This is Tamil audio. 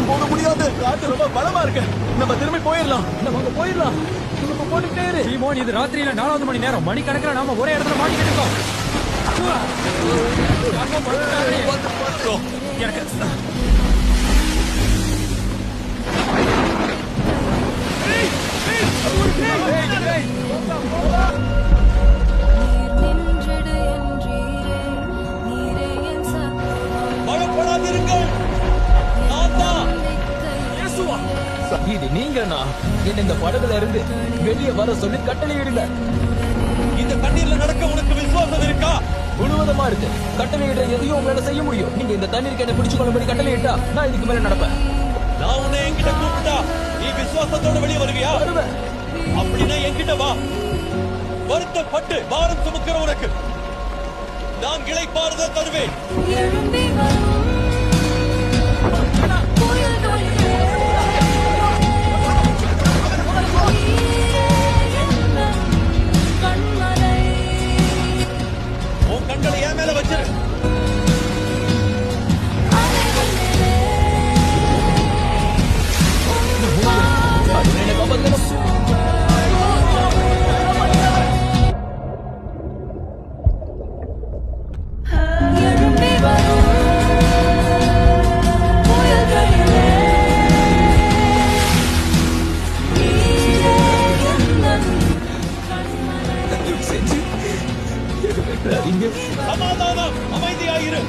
போக முடியாது. காத்து ரொம்ப பலமா இருக்கு. நம்ம திரும்பி போயிடலாம். நம்ம அங்க போயிடலாம். நம்ம போட்டுக்கிட்டே இரு. சீமோன், இது ராத்திரியில 4வது மணி நேரம். மணிக்கணக்கில் நாம ஒரே இடத்துல மாட்டிக்கிட்டு இருக்கோம். எனக்கு இது நீங்கண்ணா. என்ன இந்த படகுல இருந்து வெளியே வர சொல்லி கட்டளையிடுங்க. இந்த தண்ணீர்ல நடக்க உனக்கு விசுவாசம் இருக்கா? முழுவதமா இருக்கு. கட்டளையிட எதையும் உங்களால செய்ய முடியும். நீங்க இந்த தண்ணீருக்கு என்ன பிடிச்சு கொள்ளும்படி கட்டளையிட்டா நான் இதுக்கு மேல நடப்பேன். நான் உன்னை என்கிட்ட கூப்பிட்டா நீ விசுவாசத்தோட வெளியே வருவியா? வருவேன். அப்படின்னா என்கிட்ட வா. வருத்தப்பட்டு பாரம் சுமக்கிற உனக்கு நான் இளைப்பாறுதல் தருவேன். உன் கண்களை என் மேல வச்சிரு. சமாதானம், அமைதியாயிரு.